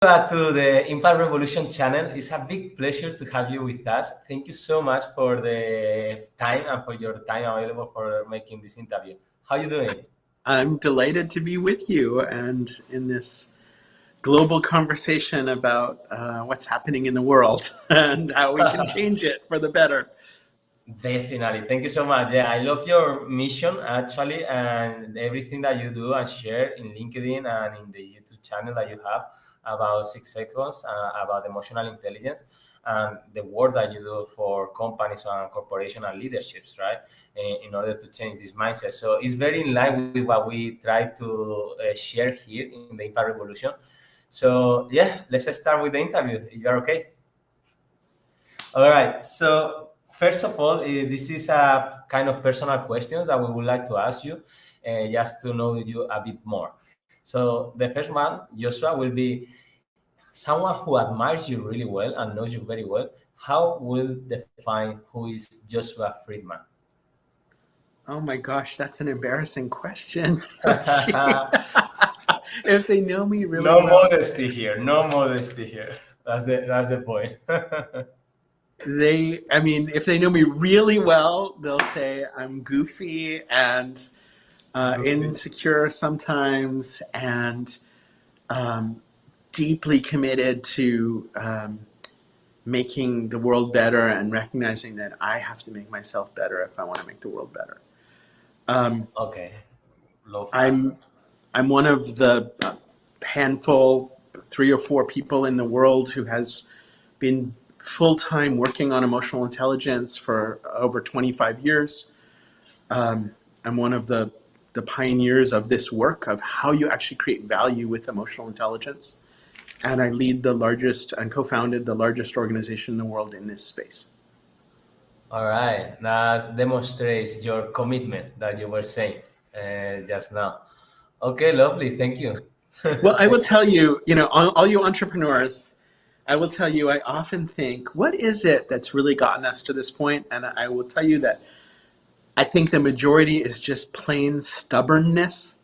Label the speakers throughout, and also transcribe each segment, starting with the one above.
Speaker 1: To the Impact Revolution channel. It's a big pleasure to have you with us. Thank you so much for the time and for your time available for making this interview. How you doing?
Speaker 2: I'm delighted to be with you and in this global conversation about what's happening in the world and how we can change it for the better.
Speaker 1: Definitely. Thank you so much. Yeah, I love your mission actually and everything that you do and share in LinkedIn and in the YouTube channel that you have about 6 seconds about emotional intelligence and the work that you do for companies and corporations and leaderships, right? In order to change this mindset. So it's very in line with what we try to share here in the Impact Revolution. So yeah, let's start with the interview. If you're okay. All right. So first of all, this is a kind of personal questions that we would like to ask you, just to know you a bit more. So the first one, Joshua, will be someone who admires you really well and knows you very well. How will define who is Joshua Friedman?
Speaker 2: Oh my gosh, that's an embarrassing question. If they know me really
Speaker 1: No
Speaker 2: well,
Speaker 1: modesty here. No modesty here. That's the point.
Speaker 2: if they know me really well, they'll say I'm goofy and
Speaker 1: Goofy.
Speaker 2: insecure sometimes and um, deeply committed to making the world better and recognizing that I have to make myself better if I want to make the world better.
Speaker 1: Okay. Love that.
Speaker 2: I'm I'm one of the handful, 3 or 4 people in the world who has been full-time working on emotional intelligence for over 25 years. I'm one of the pioneers of this work of how you actually create value with emotional intelligence. And I lead the largest and co-founded the largest organization in the world in this space.
Speaker 1: All right. That demonstrates your commitment that you were saying just now. Okay, lovely. Thank you.
Speaker 2: Well, I will
Speaker 1: Thank
Speaker 2: tell you, all you entrepreneurs, I will tell you, I often think, what is it that's really gotten us to this point? And I will tell you that I think the majority is just plain stubbornness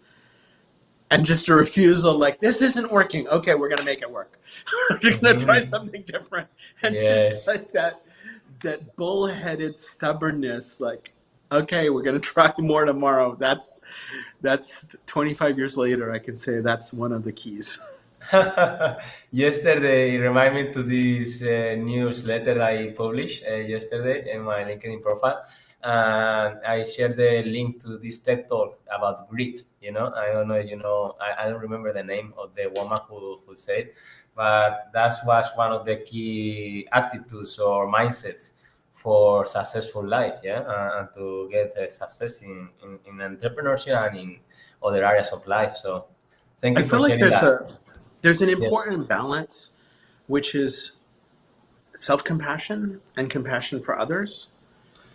Speaker 2: and just a refusal, like, this isn't working. Okay, we're going to make it work. We're going to try
Speaker 1: Mhm.
Speaker 2: something different. And just
Speaker 1: Yes.
Speaker 2: like that bullheaded stubbornness, like, okay, we're going to try more tomorrow. That's 25 years later, I can say that's one of the keys.
Speaker 1: Yesterday, remind me to this newsletter that I published yesterday in my LinkedIn profile, and I shared the link to this TED talk about grit. I don't know if you know. I don't remember the name of the woman who said, but that was one of the key attitudes or mindsets for successful life. Yeah, and to get success in entrepreneurship and in other areas of life. So, thank
Speaker 2: I
Speaker 1: you for
Speaker 2: feel like
Speaker 1: sharing that.
Speaker 2: there's an
Speaker 1: Yes.
Speaker 2: important balance, which is self-compassion and compassion for others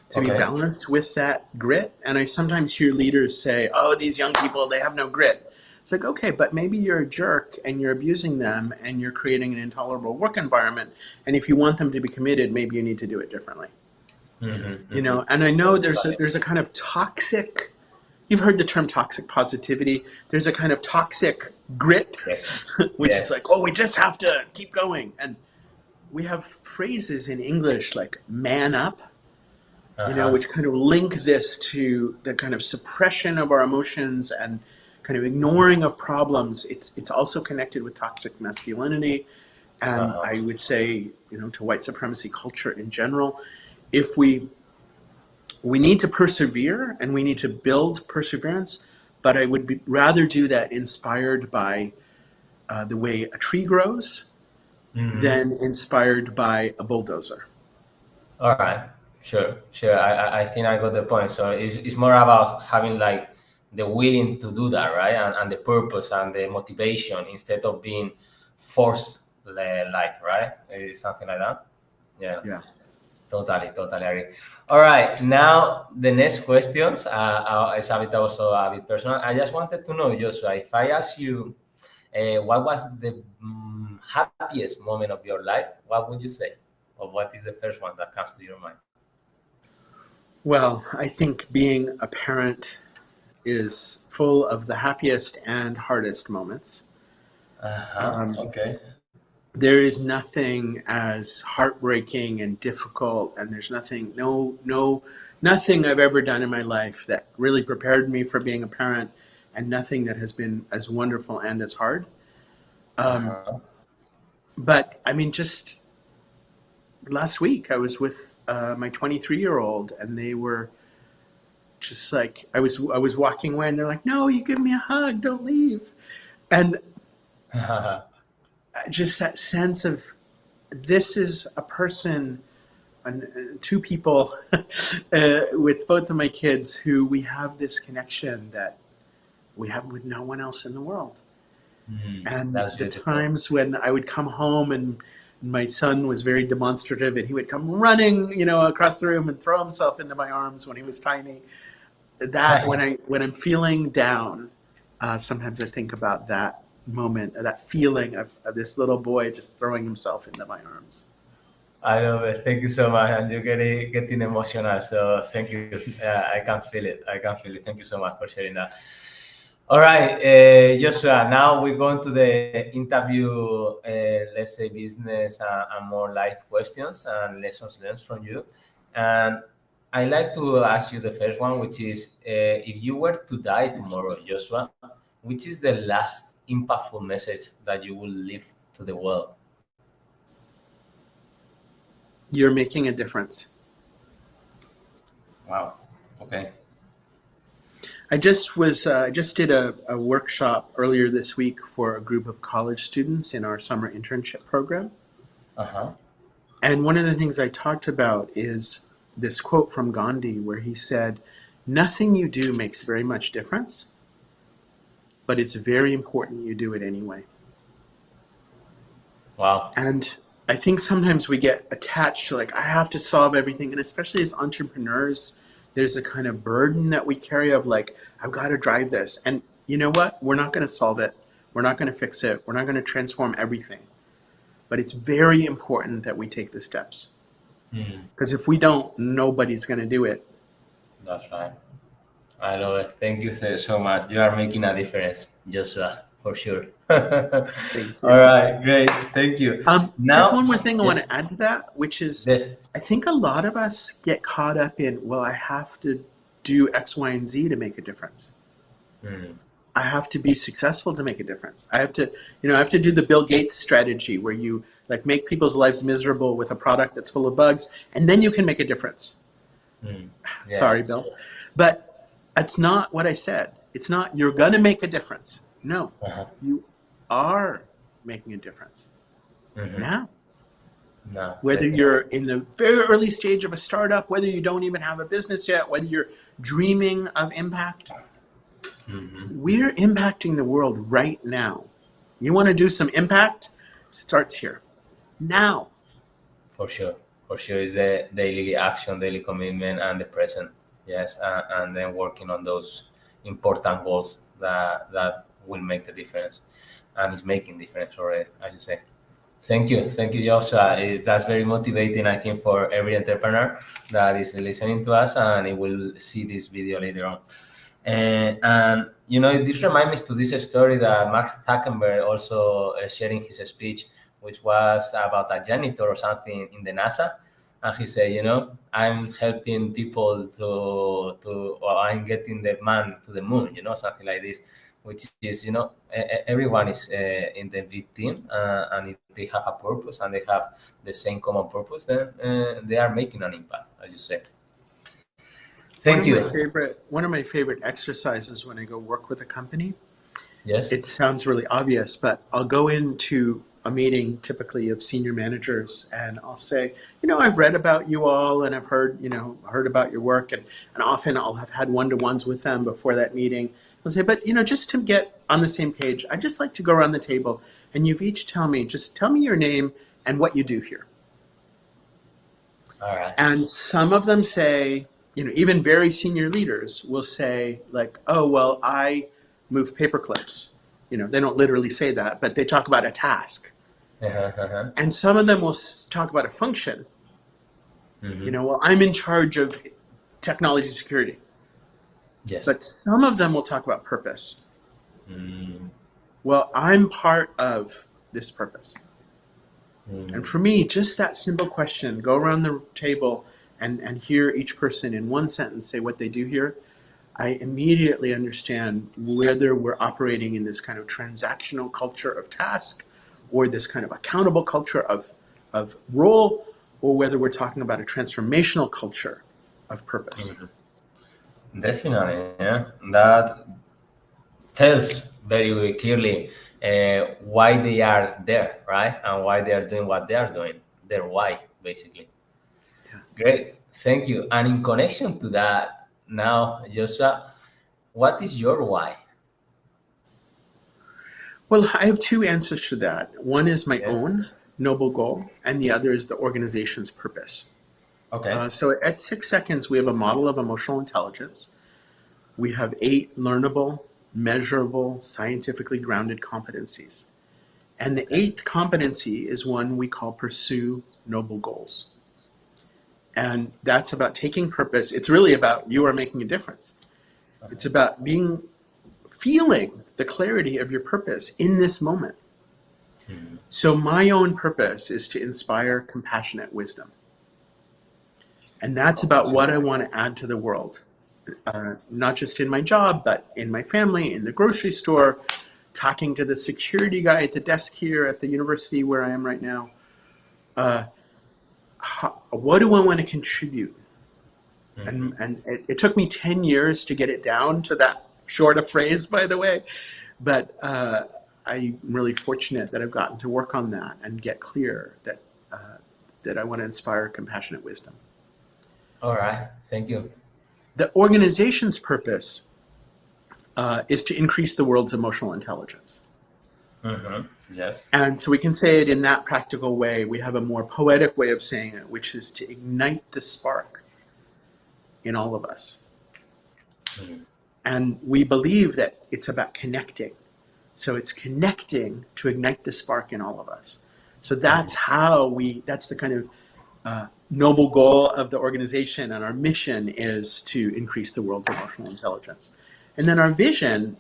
Speaker 2: to be
Speaker 1: Okay.
Speaker 2: balanced with that grit. And I sometimes hear leaders say, oh, these young people, they have no grit. It's like, okay, but maybe you're a jerk and you're abusing them and you're creating an intolerable work environment. And if you want them to be committed, maybe you need to do it differently.
Speaker 1: Mm-hmm, mm-hmm.
Speaker 2: And I know
Speaker 1: Totally.
Speaker 2: there's a kind of toxic, you've heard the term toxic positivity. There's a kind of toxic grit,
Speaker 1: Yes.
Speaker 2: which is
Speaker 1: Yes.
Speaker 2: like, oh, we just have to keep going. And we have phrases in English like man up,
Speaker 1: Uh-huh.
Speaker 2: which kind of link this to the kind of suppression of our emotions and kind of ignoring of problems. It's also connected with toxic masculinity, and
Speaker 1: Uh-huh.
Speaker 2: I would say, to white supremacy culture in general. If we need to persevere and we need to build perseverance, but I would rather do that inspired by the way a tree grows
Speaker 1: Mm-hmm.
Speaker 2: than inspired by a bulldozer.
Speaker 1: All right. Sure. Sure. I think I got the point. So it's more about having like the willing to do that, right? And the purpose and the motivation instead of being forced, like, right? It's something like that. Yeah.
Speaker 2: Yeah.
Speaker 1: Totally, totally agree. All right, now the next questions is a bit also a bit personal. I just wanted to know, Joshua, if I ask you, what was the happiest moment of your life, what would you say? Or what is the first one that comes to your mind?
Speaker 2: Well, I think being a parent is full of the happiest and hardest moments.
Speaker 1: Uh-huh.
Speaker 2: Um,
Speaker 1: Okay.
Speaker 2: there is nothing as heartbreaking and difficult, and there's nothing I've ever done in my life that really prepared me for being a parent, and nothing that has been as wonderful and as hard. Um,
Speaker 1: Uh-huh.
Speaker 2: but I mean, just last week I was with my 23-year-old, and they were just like, I was walking away, and they're like, "No, you give me a hug, don't leave," and just that sense of, this is a person, two people, with both of my kids, who we have this connection that we have with no one else in the world. And
Speaker 1: That's
Speaker 2: the
Speaker 1: beautiful.
Speaker 2: times when I would come home and my son was very demonstrative, and he would come running, across the room and throw himself into my arms when he was tiny. That when I'm feeling down, sometimes I think about that moment, that feeling of this little boy just throwing himself into my arms.
Speaker 1: I love it. Thank you so much. And you're getting emotional. So thank you. I can feel it. I can feel it. Thank you so much for sharing that. All right, Joshua, now we're going to the interview, let's say business and more life questions and lessons learned from you. And I like to ask you the first one, which is if you were to die tomorrow, Joshua, which is the last impactful message that you will leave to the world?
Speaker 2: You're making a difference.
Speaker 1: Wow. Okay.
Speaker 2: I just did a workshop earlier this week for a group of college students in our summer internship program.
Speaker 1: Uh-huh.
Speaker 2: And one of the things I talked about is this quote from Gandhi, where he said, "Nothing you do makes very much difference, but it's very important you do it anyway."
Speaker 1: Wow.
Speaker 2: And I think sometimes we get attached to, like, I have to solve everything. And especially as entrepreneurs, there's a kind of burden that we carry of, like, I've got to drive this. And you know what? We're not going to solve it. We're not going to fix it. We're not going to transform everything. But it's very important that we take the steps.
Speaker 1: Hmm.
Speaker 2: Because if we don't, nobody's going to do it.
Speaker 1: That's right. I love it. Thank you so much. You are making a difference, Joshua, for sure.
Speaker 2: Thank
Speaker 1: All
Speaker 2: you.
Speaker 1: right, great. Thank you.
Speaker 2: Just
Speaker 1: Now,
Speaker 2: one more thing I want
Speaker 1: yes,
Speaker 2: to add to that, which is,
Speaker 1: yes.
Speaker 2: I think a lot of us get caught up in, well, I have to do X, Y, and Z to make a difference.
Speaker 1: Hmm.
Speaker 2: I have to be successful to make a difference. I have to do the Bill Gates strategy, where you, like, make people's lives miserable with a product that's full of bugs, and then you can make a difference.
Speaker 1: Hmm. Yeah.
Speaker 2: Sorry, Bill. But that's not what I said. It's not, you're going to make a difference. No,
Speaker 1: Uh-huh.
Speaker 2: you are making a difference
Speaker 1: Hmm.
Speaker 2: now.
Speaker 1: No,
Speaker 2: Whether
Speaker 1: definitely.
Speaker 2: you're in the very early stage of a startup, whether you don't even have a business yet, whether you're dreaming of impact,
Speaker 1: Hmm.
Speaker 2: we're impacting the world right now. You want to do some impact? Starts here. Now.
Speaker 1: For sure. For sure, is the daily action, daily commitment, and the present. Yes, and then working on those important goals that will make the difference, and is making difference already, as you say. Thank you, Joshua. That's very motivating, I think, for every entrepreneur that is listening to us and it will see this video later on. And this reminds me to this story that Mark Zuckerberg also sharing his speech, which was about a janitor or something in the NASA. And he said, I'm helping people or I'm getting the man to the moon, something like this, which is, everyone is in the big team, and if they have a purpose and they have the same common purpose, then they are making an impact, as you say.
Speaker 2: One
Speaker 1: Thank
Speaker 2: of my
Speaker 1: you.
Speaker 2: favorite one of my favorite exercises when I go work with a company,
Speaker 1: Yes.
Speaker 2: it sounds really obvious, but I'll go into a meeting typically of senior managers, and I'll say, I've read about you all, and I've heard about your work, and often I'll have had one-to-ones with them before that meeting. I'll say, but just to get on the same page, I'd just like to go around the table, and you've each tell me your name and what you do here.
Speaker 1: All right.
Speaker 2: And some of them say, even very senior leaders will say, like, oh, well, I move paper clips. They don't literally say that, but they talk about a task.
Speaker 1: Uh-huh, uh-huh.
Speaker 2: And some of them will talk about a function.
Speaker 1: Hmm.
Speaker 2: Well, I'm in charge of technology security.
Speaker 1: Yes.
Speaker 2: But some of them will talk about purpose.
Speaker 1: Mm.
Speaker 2: Well, I'm part of this purpose. And for me, just that simple question, go around the table and hear each person in one sentence say what they do here, I immediately understand whether we're operating in this kind of transactional culture of task or this kind of accountable culture of role, or whether we're talking about a transformational culture of purpose.
Speaker 1: Definitely, yeah. That tells very clearly why they are there, right? And why they are doing what they are doing. Their why, basically.
Speaker 2: Yeah.
Speaker 1: Great, thank you. And in connection to that, now, Joshua, what is your why?
Speaker 2: Well, I have two answers to that. One is my
Speaker 1: Yes.
Speaker 2: own noble goal, and the other is the organization's purpose.
Speaker 1: Okay.
Speaker 2: So at 6 Seconds, we have a model of emotional intelligence. We have 8 learnable, measurable, scientifically grounded competencies. And the
Speaker 1: Okay.
Speaker 2: 8th competency is one we call pursue noble goals. And that's about taking purpose. It's really about you are making a difference. It's about feeling the clarity of your purpose in this moment. So my own purpose is to inspire compassionate wisdom. And that's about what I want to add to the world. Not just in my job, but in my family, in the grocery store, talking to the security guy at the desk here at the university where I am right now. What do I want to contribute? And it took me 10 years to get it down to that short a phrase, by the way. But I'm really fortunate that I've gotten to work on that and get clear that I want to inspire compassionate wisdom.
Speaker 1: All right. Thank you.
Speaker 2: The organization's purpose is to increase the world's emotional intelligence.
Speaker 1: Yes.
Speaker 2: And so we can say it in that practical way. We have a more poetic way of saying it, which is to ignite the spark in all of us. And we believe that it's about connecting. So it's connecting to ignite the spark in all of us. So that's that's the kind of noble goal of the organization, and our mission is to increase the world's emotional intelligence. And then our vision,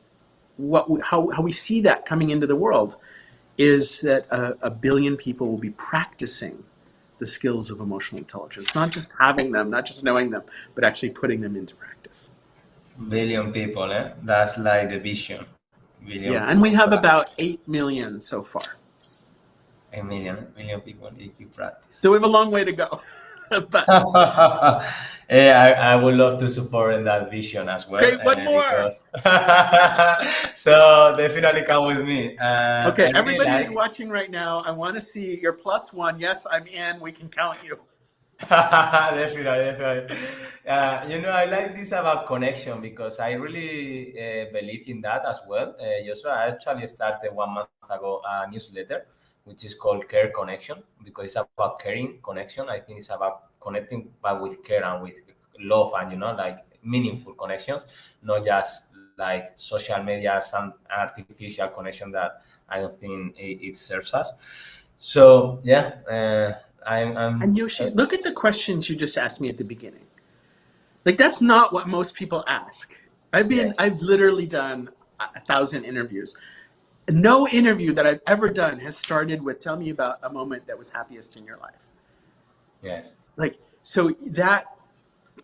Speaker 2: how we see that coming into the world, is that a billion people will be practicing the skills of emotional intelligence, not just having them, not just knowing them, but actually putting them into practice.
Speaker 1: Billion people, eh? That's like the vision. Billion
Speaker 2: Yeah, and
Speaker 1: people.
Speaker 2: we have about 8 million so far.
Speaker 1: A million people if you practice.
Speaker 2: So we have a long way to go. But
Speaker 1: Yeah, I would love to support in that vision as well,
Speaker 2: great, one more.
Speaker 1: because so definitely come with me. And
Speaker 2: Okay,
Speaker 1: I really
Speaker 2: everybody who's
Speaker 1: like
Speaker 2: watching right now, I want to see your +1. Yes, I'm in. We can count you.
Speaker 1: definitely, definitely. I like this about connection because I really believe in that as well. Joshua, I actually started 1 month ago a newsletter which is called Care Connection because it's about caring connection. I think it's about connecting, but with care and with love and like meaningful connections, not just like social media, some artificial connection that I don't think it serves us. So yeah, I'm
Speaker 2: And Yoshi, look at the questions you just asked me at the beginning. Like, that's not what most people ask.
Speaker 1: yes.
Speaker 2: I've literally done 1,000 interviews. No interview that I've ever done has started with, tell me about a moment that was happiest in your life.
Speaker 1: Yes.
Speaker 2: Like, so that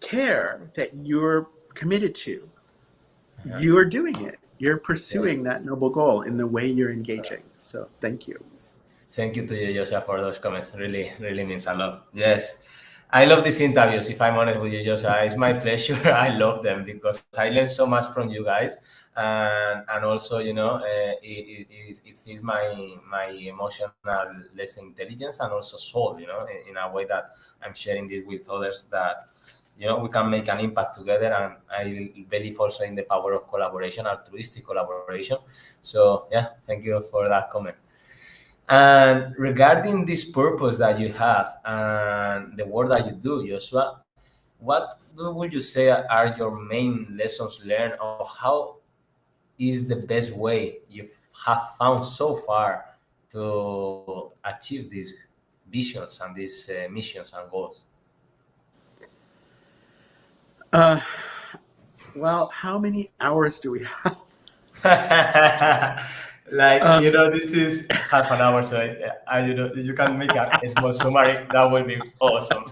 Speaker 2: care that you're committed to, you are doing it. You're pursuing that noble goal in the way you're engaging. So thank you.
Speaker 1: Thank you to you, Joshua, for those comments. Really, really means a lot. Yes. I love these interviews, if I'm honest with you, Joshua. It's my pleasure. I love them because I learn so much from you guys. And also, it feeds my emotional less intelligence and also soul, in a way that I'm sharing this with others that, we can make an impact together. And I believe also in the power of collaboration, altruistic collaboration. So, yeah, thank you for that comment. And regarding this purpose that you have and the work that you do, Joshua, would you say are your main lessons learned, or how is the best way you have found so far to achieve these visions and these missions and goals?
Speaker 2: Well, how many hours do we have?
Speaker 1: Like,
Speaker 2: Um,
Speaker 1: this is half an hour, so you can make a small summary. That would be awesome.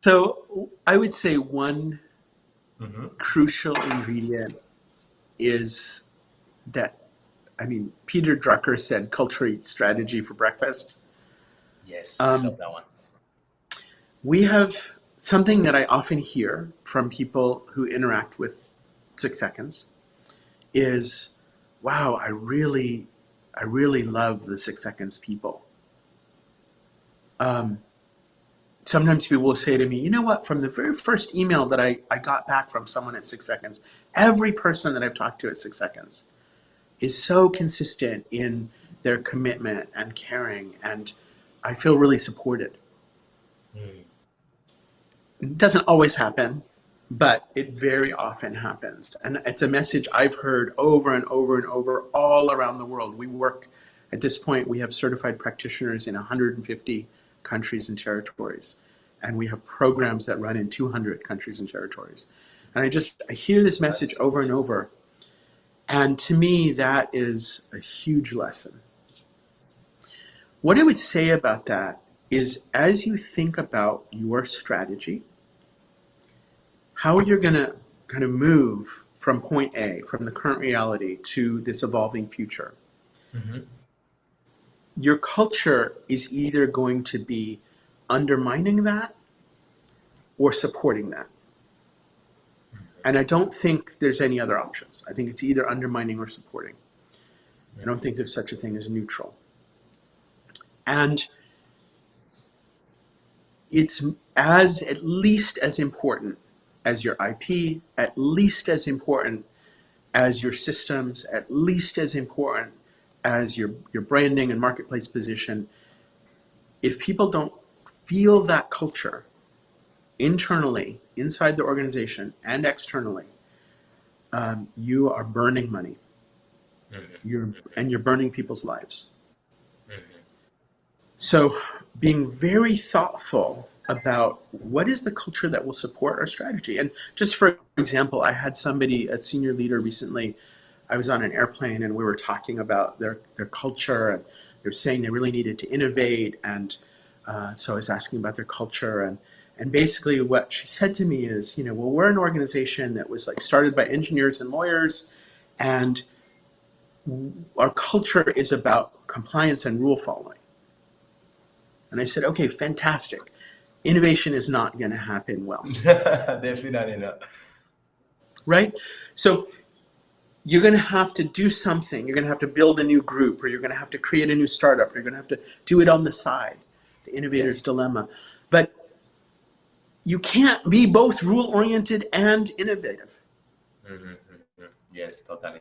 Speaker 2: so I would say one
Speaker 1: Hmm.
Speaker 2: crucial ingredient is that, I mean, Peter Drucker said culture eats strategy for breakfast.
Speaker 1: Yes, I love
Speaker 2: Um,
Speaker 1: that one.
Speaker 2: we have something that I often hear from people who interact with 6 seconds is, wow, I really love the 6 seconds people. Um, Sometimes people will say to me, you know what, from the very first email that I got back from someone at 6 seconds, every person that I've talked to at 6 seconds is so consistent in their commitment and caring, and I feel really supported.
Speaker 1: Mm.
Speaker 2: It doesn't always happen, but it very often happens. And it's a message I've heard over and over and over all around the world. We work, at this point, we have certified practitioners in 150 countries and territories. And we have programs that run in 200 countries and territories. And I hear this message
Speaker 1: That's
Speaker 2: over and over. And to me, that is a huge lesson. What I would say about that is, as you think about your strategy, how you're going to kind of move from point A, from the current reality, to this evolving future,
Speaker 1: hmm
Speaker 2: your culture is either going to be undermining that or supporting that. And I don't think there's any other options. I think it's either undermining or supporting. I don't think there's such a thing as neutral. And it's at least as important as your IP, at least as important as your systems, at least as important as your branding and marketplace position. If people don't feel that culture internally, inside the organization and externally, you are burning money. You're burning people's lives. So being very thoughtful about what is the culture that will support our strategy. And just for example, I had somebody, a senior leader recently, I was on an airplane and we were talking about their culture, and they were saying they really needed to innovate. And so I was asking about their culture, and basically what she said to me is, well, we're an organization that was like started by engineers and lawyers, and our culture is about compliance and rule following. And I said, okay, fantastic. Innovation is not going to happen well,
Speaker 1: Definitely not.
Speaker 2: right? So you're going to have to do something. You're going to have to build a new group, or you're going to have to create a new startup, or you're going to have to do it on the side. The innovator's
Speaker 1: Yes.
Speaker 2: dilemma. But you can't be both rule-oriented and innovative.
Speaker 1: Yes, totally.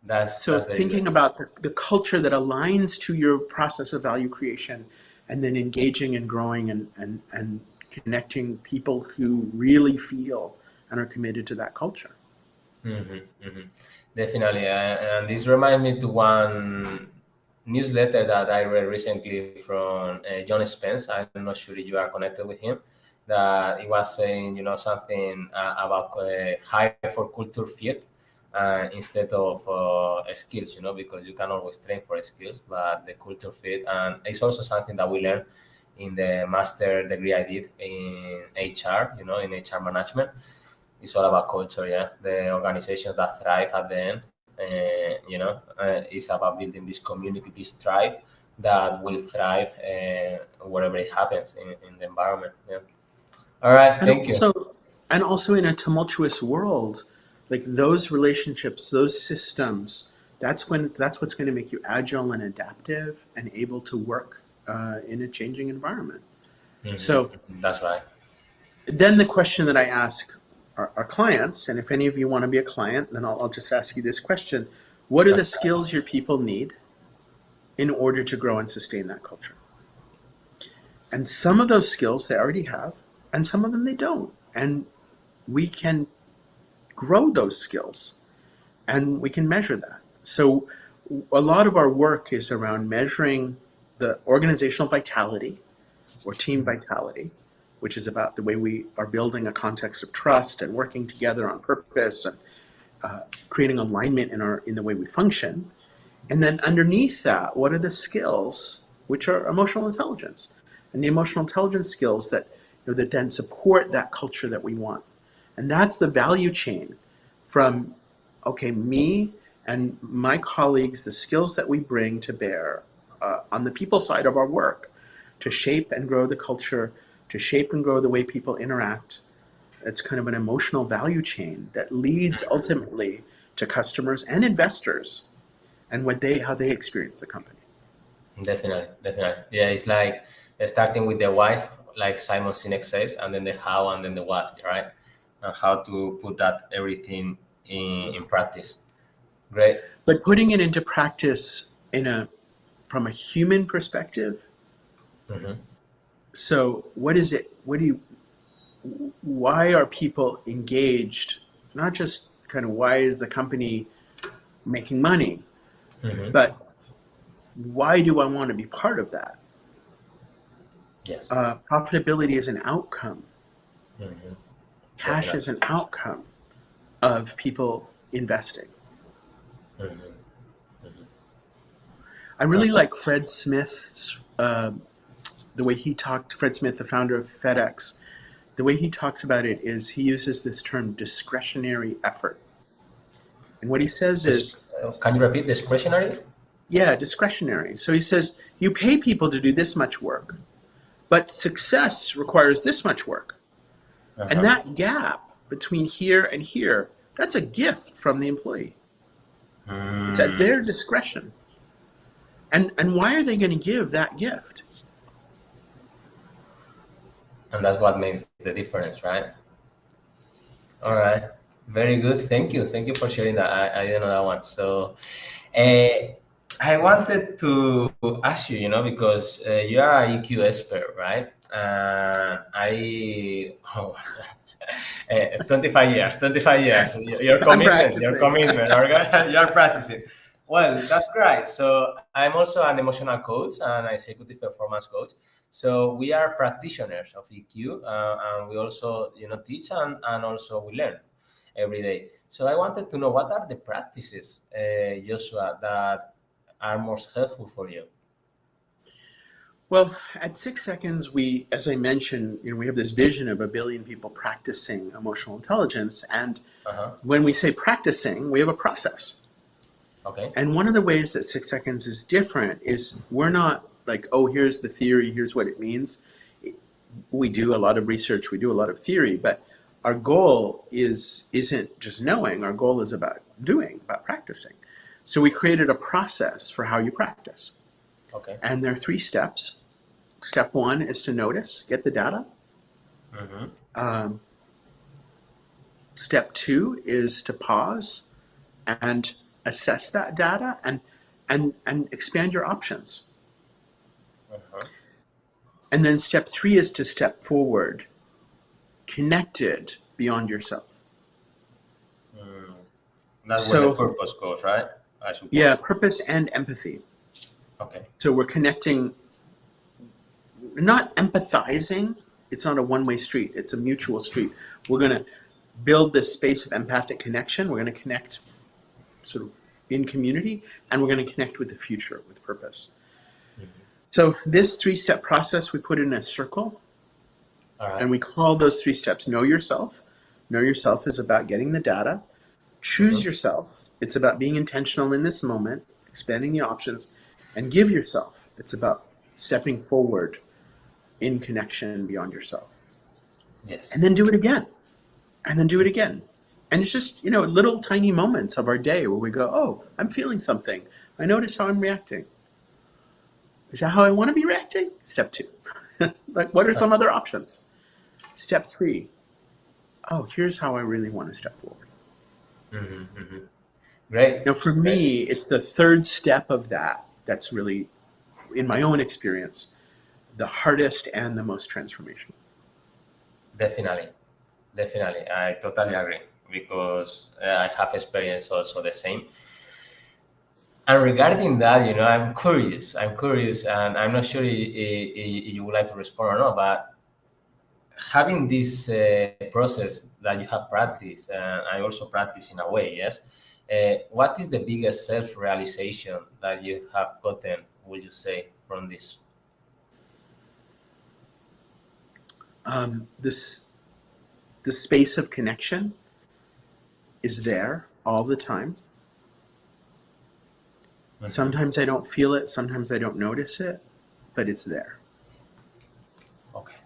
Speaker 1: That's
Speaker 2: So
Speaker 1: very good.
Speaker 2: thinking about the culture that aligns to your process of value creation, and then engaging and growing and connecting people who really feel and are committed to that culture.
Speaker 1: Hmm hmm Definitely. And this reminds me to one newsletter that I read recently from John Spence. I'm not sure if you are connected with him. That he was saying, something about hire for culture fit instead of skills, because you can always train for skills, but the culture fit. And it's also something that we learned in the master degree I did in HR, in HR management. It's all about culture. Yeah, the organizations that thrive at the end, it's about building this community, this tribe that will thrive wherever it happens in the environment. Yeah. All right,
Speaker 2: And
Speaker 1: thank you.
Speaker 2: also, and also in a tumultuous world, like those relationships, those systems, that's what's going to make you agile and adaptive and able to work in a changing environment. So
Speaker 1: That's right.
Speaker 2: then the question that I ask our clients, and if any of you want to be a client, then I'll just ask you this question: what are the skills your people need in order to grow and sustain that culture? And some of those skills they already have, and some of them they don't. And we can grow those skills and we can measure that. So a lot of our work is around measuring the organizational vitality or team vitality, which is about the way we are building a context of trust and working together on purpose creating alignment in the way we function. And then underneath that, what are the skills, which are emotional intelligence, and the emotional intelligence skills that that then support that culture that we want. And that's the value chain from, okay, me and my colleagues, the skills that we bring to bear on the people side of our work to shape and grow the culture, to shape and grow the way people interact. It's kind of an emotional value chain that leads ultimately to customers and investors and how they experience the company.
Speaker 1: Definitely, definitely. Yeah, it's like starting with the why, like Simon Sinek says, and then the how, and then the what, right? And how to put that everything in practice. Great.
Speaker 2: But putting it into practice from a human perspective.
Speaker 1: Mm-hmm.
Speaker 2: So what is it? Why are people engaged? Not just kind of why is the company making money,
Speaker 1: Mm-hmm.
Speaker 2: but why do I want to be part of that?
Speaker 1: Yes.
Speaker 2: Profitability is an outcome.
Speaker 1: Mm-hmm.
Speaker 2: Cash is
Speaker 1: Definitely.
Speaker 2: an outcome of people investing.
Speaker 1: Mm-hmm.
Speaker 2: I really like Fred Smith's, the way he talked, Fred Smith, the founder of FedEx, the way he talks about it is he uses this term discretionary effort. And what he says is,
Speaker 1: Can you repeat discretionary?
Speaker 2: yeah, discretionary. So he says, you pay people to do this much work, but success requires this much work. And
Speaker 1: Uh-huh.
Speaker 2: that gap between here and here, that's a gift from the employee. It's at
Speaker 1: Mm.
Speaker 2: their discretion. And why are they going to give that gift?
Speaker 1: And that's what makes the difference, right? All right. Very good. Thank you. Thank you for sharing that. I didn't know that one. So, uh, I wanted to ask you, because you are a EQ expert, right? Oh, 25 years, 25 years. Your
Speaker 2: I'm
Speaker 1: commitment, your
Speaker 2: practicing.
Speaker 1: commitment, you're practicing. Well, that's great. So I'm also an emotional coach and executive performance coach. So we are practitioners of EQ, and we also, teach and also we learn every day. So I wanted to know what are the practices, Joshua, that are most helpful for you.
Speaker 2: Well, at 6 seconds, as I mentioned, we have this vision of 1 billion people practicing emotional intelligence. And
Speaker 1: Uh-huh.
Speaker 2: when we say practicing, we have a process.
Speaker 1: Okay.
Speaker 2: And one of the ways that 6 seconds is different is we're not like, oh, here's the theory, here's what it means. We do a lot of research, we do a lot of theory, but our goal isn't just knowing, our goal is about doing, about practicing. So we created a process for how you practice.
Speaker 1: Okay.
Speaker 2: And there are 3 steps. Step 1 is to notice, get the data.
Speaker 1: Mm-hmm.
Speaker 2: Step 2 is to pause and assess that data and expand your options.
Speaker 1: Uh-huh.
Speaker 2: And then step 3 is to step forward, connected beyond yourself.
Speaker 1: Mm. That's where the
Speaker 2: So
Speaker 1: purpose goes, right? I
Speaker 2: yeah,
Speaker 1: suppose.
Speaker 2: purpose and empathy.
Speaker 1: Okay.
Speaker 2: So we're connecting, not empathizing. It's not a one-way street. It's a mutual street. We're going to build this space of empathic connection. We're going to connect sort of in community, and we're going to connect with the future with purpose.
Speaker 1: Mm-hmm.
Speaker 2: So this 3-step process, we put in a circle,
Speaker 1: All right.
Speaker 2: and we call those 3 steps know yourself. Know yourself is about getting the data. Choose
Speaker 1: Mm-hmm.
Speaker 2: yourself. It's about being intentional in this moment, expanding the options, and give yourself. It's about stepping forward in connection beyond yourself. And
Speaker 1: Yes.
Speaker 2: then do it again. And then do it again. And it's just, little tiny moments of our day where we go, oh, I'm feeling something. I notice how I'm reacting. Is that how I want to be reacting? Step 2. Like, what are some other options? Step 3. Oh, here's how I really want to step forward.
Speaker 1: Mm-hmm. Mm-hmm. Great.
Speaker 2: Now, for
Speaker 1: Great.
Speaker 2: me, it's the 3rd step of that's really, in my own experience, the hardest and the most transformational.
Speaker 1: Definitely. Definitely. I totally agree because I have experienced also the same. And regarding that, I'm curious. I'm curious, and I'm not sure if you would like to respond or not, but having this process that you have practiced, and I also practice in a way, yes. What is the biggest self-realization that you have gotten, would you say, from this?
Speaker 2: This the space of connection is there all the time.
Speaker 1: Mhm.
Speaker 2: Sometimes I don't feel it, sometimes I don't notice it, but it's there.
Speaker 1: Okay.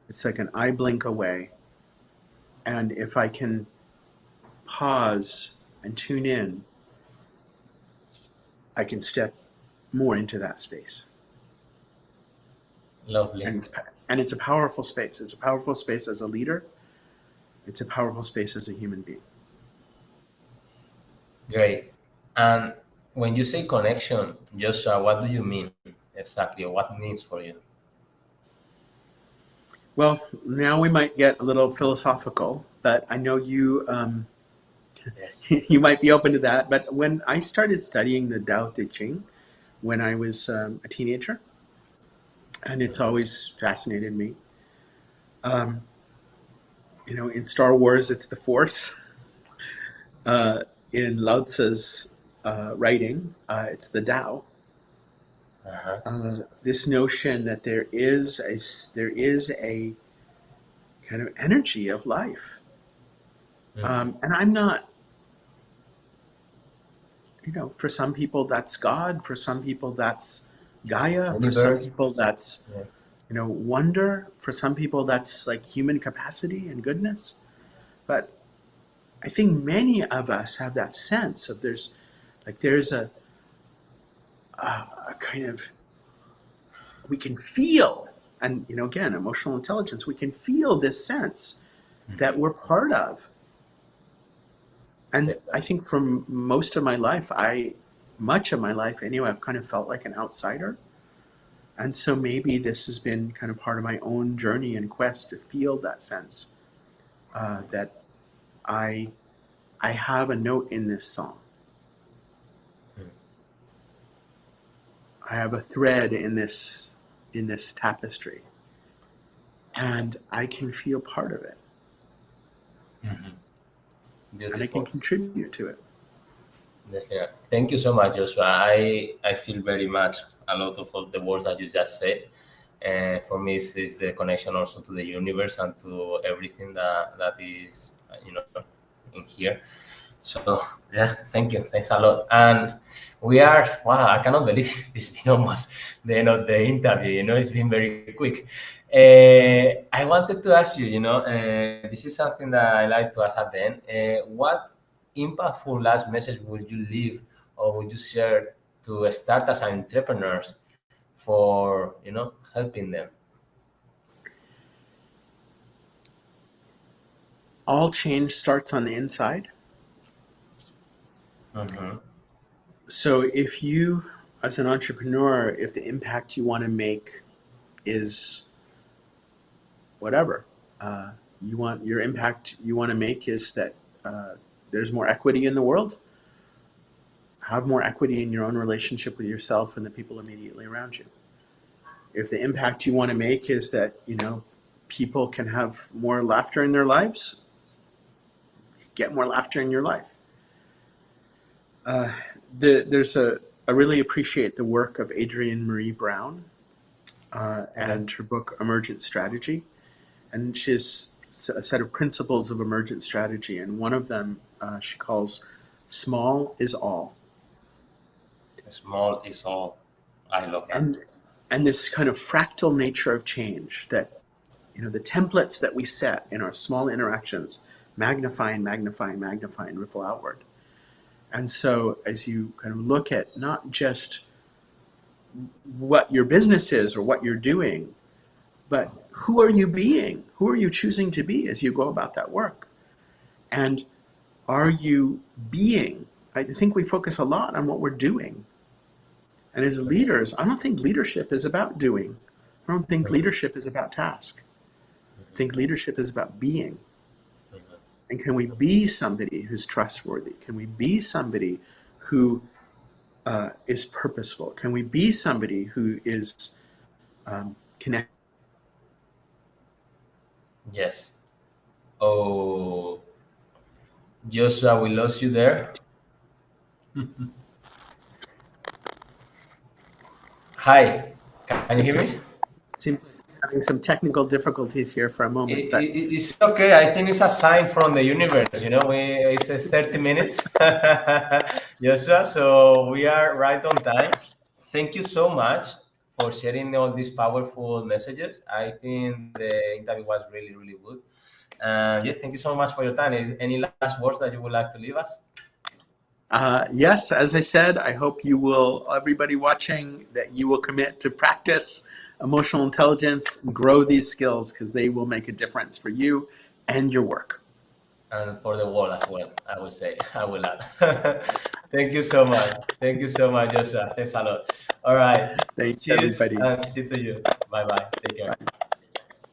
Speaker 2: It's like an eye blink away. And if I can pause and tune in, I can step more into that space.
Speaker 1: Lovely.
Speaker 2: And it's a powerful space. It's a powerful space as a leader. It's a powerful space as a human being.
Speaker 1: Great. And when you say connection, Joshua, what do you mean exactly? What it means for you?
Speaker 2: Well, now we might get a little philosophical, but I know you
Speaker 1: Yes.
Speaker 2: you might be open to that. But when I started studying the Tao Te Ching when I was a teenager, and it's
Speaker 1: Mhm.
Speaker 2: always fascinated me. Um, in Star Wars, it's the Force. Uh, in Lao Tzu's writing, it's the Tao.
Speaker 1: Uh-huh.
Speaker 2: This notion that there is a kind of energy of life,
Speaker 1: Mhm.
Speaker 2: and I'm not. For some people that's God. For some people that's Gaia. For some
Speaker 1: Universe.
Speaker 2: people that's
Speaker 1: Yeah.
Speaker 2: wonder. For some people that's like human capacity and goodness. But I think many of us have that sense of there's a kind of we can feel, and again, emotional intelligence, we can feel this sense that
Speaker 1: Mhm.
Speaker 2: we're part of. And I
Speaker 1: Definitely.
Speaker 2: think from much of my life anyway, I've kind of felt like an outsider. And so maybe this has been kind of part of my own journey and quest to feel that sense that I I have a note in this song.
Speaker 1: Mm.
Speaker 2: I have a thread in this tapestry, and I can feel part of it,
Speaker 1: Mhm.
Speaker 2: and I can
Speaker 1: Beautiful.
Speaker 2: contribute to it.
Speaker 1: Definitely. Thank you so much, Joshua. I feel very much a lot of all the words that you just said. And for me, it's the connection also to the universe and to everything that is, in here. So yeah, thank you. Thanks a lot. And we are, wow, I cannot believe it's been almost the end of the interview. It's been very quick. I wanted to ask you, this is something that I like to ask at the end. What impactful last message would you leave or would you share to start as entrepreneurs for, helping them?
Speaker 2: All change starts on the inside.
Speaker 1: Mm-hmm.
Speaker 2: So if you, as an entrepreneur, if the impact you want to make is whatever, uh, your impact you want to make is that uh, there's more equity in the world. Have more equity in your own relationship with yourself and the people immediately around you. If the impact you want to make is that people can have more laughter in their lives, get more laughter in your life. Uh, there's I really appreciate the work of Adrienne Marie Brown
Speaker 1: Okay.
Speaker 2: and her book Emergent Strategy, and she has a set of principles of emergent strategy, and one of them she calls small is all.
Speaker 1: Small is all. I love that.
Speaker 2: And this kind of fractal nature of change that the templates that we set in our small interactions magnify and magnify and magnify and ripple outward. And so as you kind of look at not just what your business is or what you're doing, but who are you being? Who are you choosing to be as you go about that work? And are you being? I think we focus a lot on what we're doing. And as leaders, I don't think leadership is about doing. I don't think
Speaker 1: Mhm.
Speaker 2: leadership is about task. I think leadership is about being.
Speaker 1: Mhm.
Speaker 2: And can we be somebody who's trustworthy? Can we be somebody who is purposeful? Can we be somebody who is connected
Speaker 1: Yes. Oh, Joshua, we lost you there. Hi, can you hear me?
Speaker 2: Seems like having some technical difficulties here for a moment, but
Speaker 1: It's okay. I think it's a sign from the universe. You know, it's 30 minutes, Joshua. So we are right on time. Thank you so much for sharing all these powerful messages. I think the interview was really, really good. And yeah, thank you so much for your time. Any last words that you would like to leave us?
Speaker 2: yes, as I said, I hope you will, everybody watching, that you will commit to practice emotional intelligence, grow these skills, because they will make a difference for you and your work.
Speaker 1: And for the world as well, I will say. I will add. Thank you so much. Thank you so much, Joshua. Thanks a lot. All right.
Speaker 2: Thanks,
Speaker 1: Cheers
Speaker 2: everybody.
Speaker 1: and see to you. Bye bye. Take care.
Speaker 2: Bye.